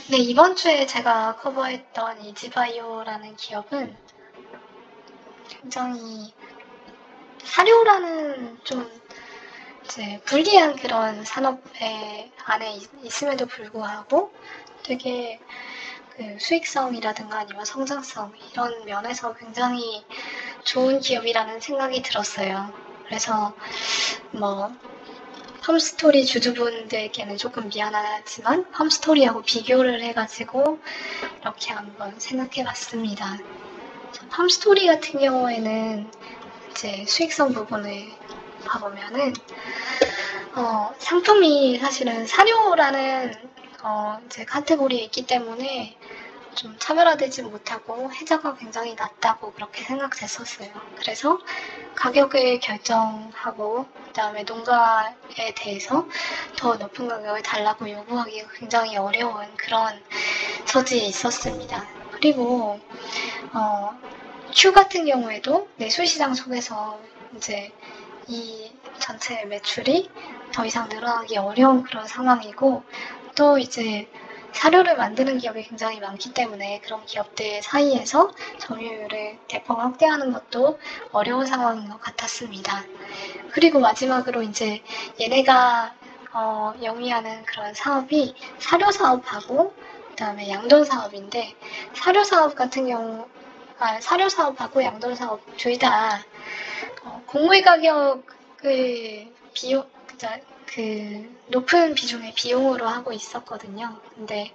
네, 이번 주에 제가 커버했던 이지바이오라는 기업은 굉장히 사료라는 좀 이제 불리한 그런 산업에 안에 있음에도 불구하고 되게 그 수익성이라든가 아니면 성장성 이런 면에서 굉장히 좋은 기업이라는 생각이 들었어요. 그래서 뭐 팜스토리 주주분들께는 조금 미안하지만 팜스토리하고 비교를 해가지고 이렇게 한번 생각해봤습니다. 팜스토리 같은 경우에는 이제 수익성 부분을 봐보면은 상품이 사실은 사료라는 이제 카테고리에 있기 때문에 좀 차별화되지 못하고 혜자가 굉장히 낮다고 그렇게 생각됐었어요. 그래서 가격을 결정하고 그다음에 농가에 대해서 더 높은 가격을 달라고 요구하기가 굉장히 어려운 그런 소지에 있었습니다. 그리고 큐 같은 경우에도 내수시장 속에서 이제 이 전체 매출이 더 이상 늘어나기 어려운 그런 상황이고 또 이제 사료를 만드는 기업이 굉장히 많기 때문에 그런 기업들 사이에서 점유율을 대폭 확대하는 것도 어려운 상황인 것 같았습니다. 그리고 마지막으로 이제 얘네가 영위하는 그런 사업이 사료 사업하고 그다음에 양돈 사업인데 사료 사업 같은 경우 사료 사업하고 양돈 사업 둘 다 곡물 가격을 높은 비중의 비용으로 하고 있었거든요. 근데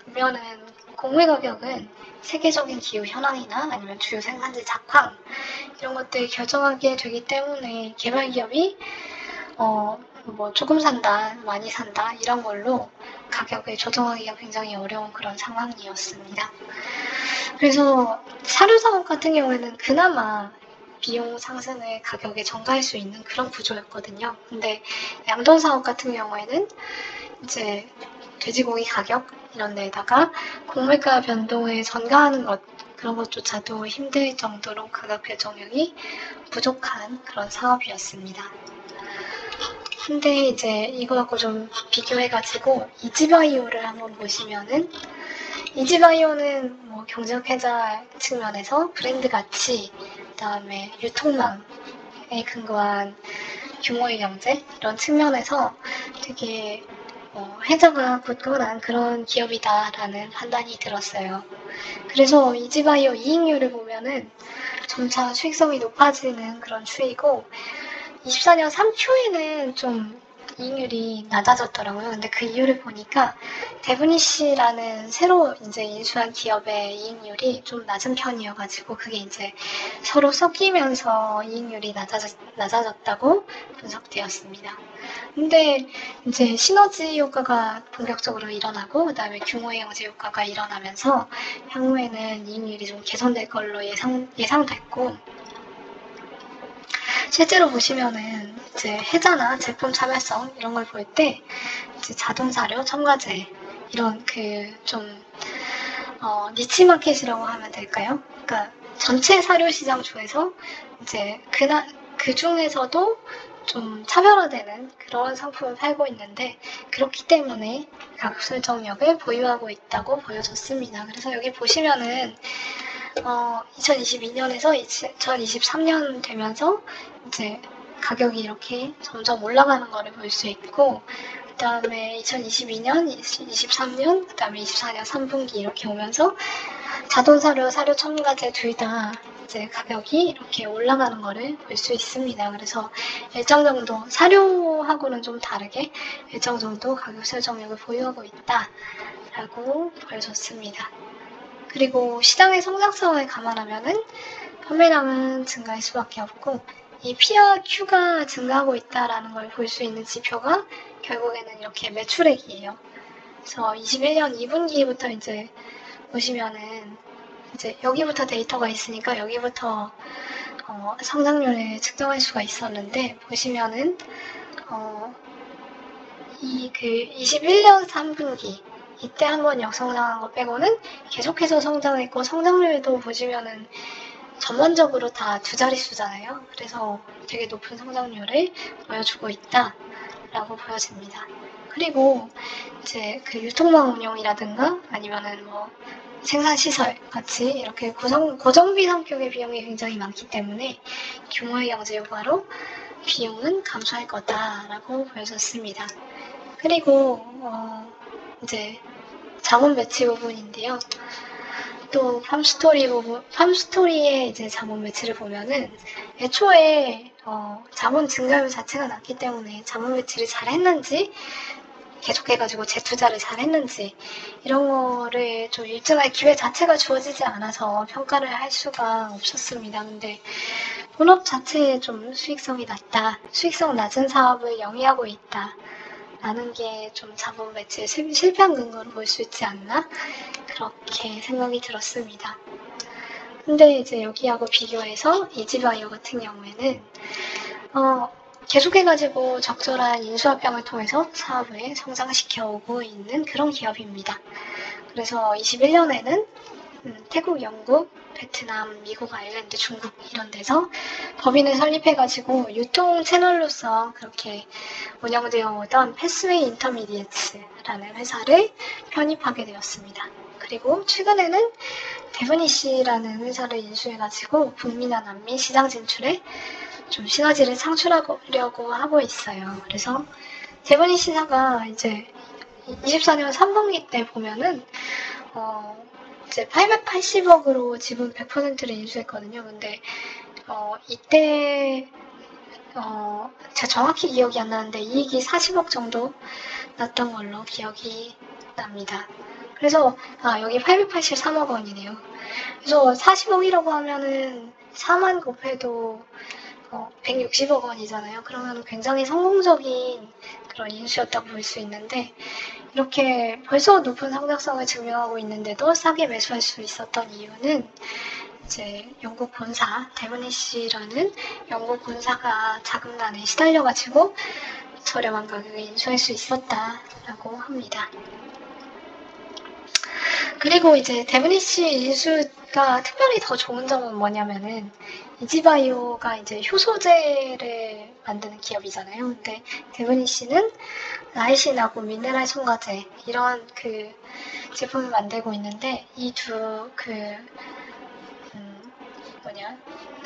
보면은 곡물 가격은 세계적인 기후 현황이나 아니면 주요 생산지 작황 이런 것들 결정하게 되기 때문에 개발 기업이 뭐 조금 산다, 많이 산다 이런 걸로 가격을 조정하기가 굉장히 어려운 그런 상황이었습니다. 그래서 사료 사업 같은 경우에는 그나마 비용 상승을 가격에 전가할 수 있는 그런 구조였거든요. 근데 양돈 사업 같은 경우에는 이제 돼지고기 가격 이런 데다가 곡물가 변동을 전가하는 것 그런 것조차도 힘들 정도로 가격 결정력이 부족한 그런 사업이었습니다. 근데 이제 이거하고 좀 비교해가지고 이지바이오를 한번 보시면은 이지바이오는 뭐 경제적 혜자 측면에서 브랜드 가치, 그다음에 유통망에 근거한 규모의 경제 이런 측면에서 되게 혜자가 굳건한 그런 기업이다라는 판단이 들었어요. 그래서 이지바이오 이익률을 보면은 점차 수익성이 높아지는 그런 추이고 24년 3초에는 좀 이익률이 낮아졌더라고요. 근데 그 이유를 보니까 데브니시라는 새로 이제 인수한 기업의 이익률이 좀 낮은 편이어가지고 그게 이제 서로 섞이면서 이익률이 낮아졌다고 분석되었습니다. 근데 이제 시너지 효과가 본격적으로 일어나고 그다음에 규모의 영재 효과가 일어나면서 향후에는 이익률이 좀 개선될 걸로 예상됐고 실제로 보시면은 이제 해자나 제품 차별성 이런 걸 볼 때 이제 자동 사료, 첨가제 이런 그 좀 니치 마켓이라고 하면 될까요? 그러니까 전체 사료 시장 중에서 이제 그 중에서도 좀 차별화되는 그런 상품을 팔고 있는데 그렇기 때문에 가격 설정력을 보유하고 있다고 보여졌습니다. 그래서 여기 보시면은 2022년에서 2023년 되면서 이제 가격이 이렇게 점점 올라가는 거를 볼 수 있고 그 다음에 2022년, 23년, 그 다음에 24년 3분기 이렇게 오면서 자동사료, 사료 첨가제 둘 다 이제 가격이 이렇게 올라가는 거를 볼 수 있습니다. 그래서 일정 정도 사료하고는 좀 다르게 일정 정도 가격 설정력을 보유하고 있다라고 보여졌습니다. 그리고 시장의 성장성을 감안하면은 판매량은 증가할 수밖에 없고 이 P와 Q가 증가하고 있다라는 걸 볼 수 있는 지표가 결국에는 이렇게 매출액이에요. 그래서 21년 2분기부터 이제 보시면은 이제 여기부터 데이터가 있으니까 여기부터 성장률을 측정할 수가 있었는데 보시면은 이 그 21년 3분기 이때 한번 역성장한 거 빼고는 계속해서 성장했고 성장률도 보시면은 전반적으로 다 두 자릿수잖아요. 그래서 되게 높은 성장률을 보여주고 있다라고 보여집니다. 그리고 이제 그 유통망 운영이라든가 아니면은 뭐 생산시설 같이 이렇게 고정비 성격의 비용이 굉장히 많기 때문에 규모의 경제 효과로 비용은 감소할 거다라고 보여졌습니다. 그리고 이제 자본 배치 부분인데요. 또 팜스토리의 이제 자본 배치를 보면은 애초에 자본 증가율 자체가 낮기 때문에 자본 배치를 잘 했는지 계속해가지고 재투자를 잘 했는지 이런 거를 좀 일정할 기회 자체가 주어지지 않아서 평가를 할 수가 없었습니다. 근데 본업 자체에 좀 수익성이 낮다, 수익성 낮은 사업을 영위하고 있다 라는 게 좀 자본 배치에 실패한 근거로 볼 수 있지 않나 그렇게 생각이 들었습니다. 근데 이제 여기하고 비교해서 이지바이오 같은 경우에는 계속해가지고 적절한 인수합병을 통해서 사업을 성장시켜오고 있는 그런 기업입니다. 그래서 21년에는 태국, 영국, 베트남, 미국, 아일랜드, 중국 이런 데서 법인을 설립해가지고 유통 채널로서 그렇게 운영되어 오던 패스웨이 인터미디에츠라는 회사를 편입하게 되었습니다. 그리고 최근에는 데브니시라는 회사를 인수해가지고 북미나 남미 시장 진출에 좀 시너지를 창출하려고 하고 있어요. 그래서 데브니시사가 이제 24년 3분기 때 보면은 이제 880억으로 지분 100%를 인수했거든요. 근데 이때 제가 정확히 기억이 안 나는데 이익이 40억 정도 났던 걸로 기억이 납니다. 그래서 여기 883억 원이네요. 그래서 40억이라고 하면은 4만 곱해도 160억 원이잖아요. 그러면 굉장히 성공적인 그런 인수였다고 볼 수 있는데 이렇게 벌써 높은 상장성을 증명하고 있는데도 싸게 매수할 수 있었던 이유는 이제 영국 본사, 데브니시라는 영국 본사가 자금난에 시달려가지고 저렴한 가격에 인수할 수 있었다라고 합니다. 그리고 이제 데브니시 인수가 특별히 더 좋은 점은 뭐냐면은 이지바이오가 이제 효소제를 만드는 기업이잖아요. 근데 데브니시는 라이신하고 미네랄 첨가제 이런 그 제품을 만들고 있는데 이 두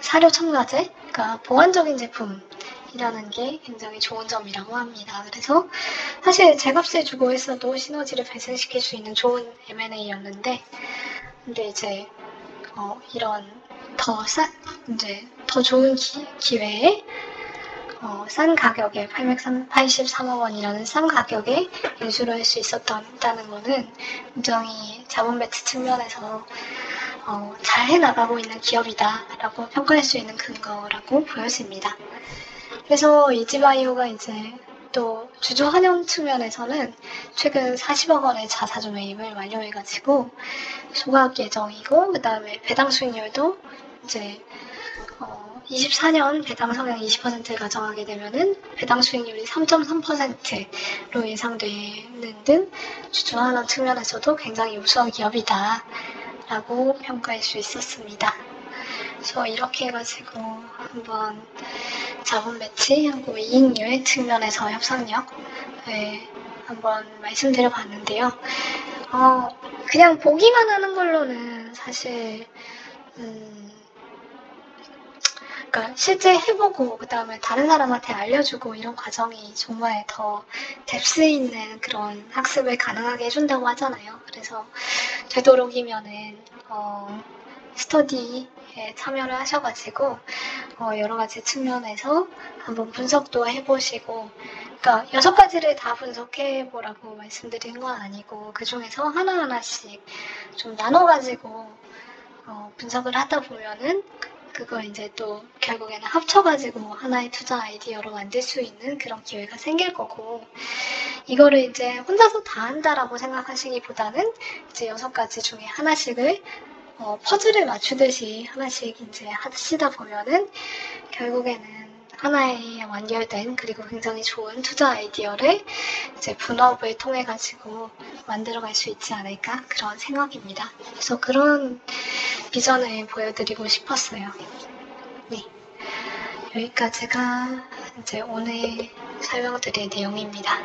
사료 첨가제, 그러니까 보완적인 제품이라는 게 굉장히 좋은 점이라고 합니다. 그래서 사실 제값을 주고 했어도 시너지를 발생시킬 수 있는 좋은 M&A였는데, 근데 이제 이런 더 좋은 기회에 싼 가격에 883억 원이라는 싼 가격에 인수를 할 수 있었다는 거는 굉장히 자본 배치 측면에서 잘 해나가고 있는 기업이다라고 평가할 수 있는 근거라고 보여집니다. 그래서 이지바이오가 이제 또 주주 환영 측면에서는 최근 40억 원의 자사주 매입을 완료해가지고 소각 예정이고 그 다음에 배당 수익률도 이제 24년 배당 성향 20%를 가정하게 되면은 배당 수익률이 3.3%로 예상되는 등 주주 환원 측면에서도 굉장히 우수한 기업이다 라고 평가할 수 있었습니다. 그래서 이렇게 해가지고 한번 자본 배치하고 이익률 측면에서 협상력을 한번 말씀드려 봤는데요. 그냥 보기만 하는 걸로는 사실 그러니까 실제 해보고 그 다음에 다른 사람한테 알려주고 이런 과정이 정말 더 뎁스 있는 그런 학습을 가능하게 해준다고 하잖아요. 그래서 되도록이면은 스터디에 참여를 하셔가지고 여러 가지 측면에서 한번 분석도 해보시고, 그러니까 6가지를 다 분석해보라고 말씀드린 건 아니고 그 중에서 하나하나씩 좀 나눠가지고 분석을 하다 보면은 그걸 이제 또 결국에는 합쳐가지고 하나의 투자 아이디어로 만들 수 있는 그런 기회가 생길 거고, 이거를 이제 혼자서 다 한다라고 생각하시기보다는 이제 6가지 중에 하나씩을 퍼즐을 맞추듯이 하나씩 이제 하시다 보면은 결국에는 하나의 완결된 그리고 굉장히 좋은 투자 아이디어를 이제 분업을 통해 가지고 만들어갈 수 있지 않을까 그런 생각입니다. 그래서 그런 비전을 보여드리고 싶었어요. 네, 여기까지가 이제 오늘 설명드릴 내용입니다.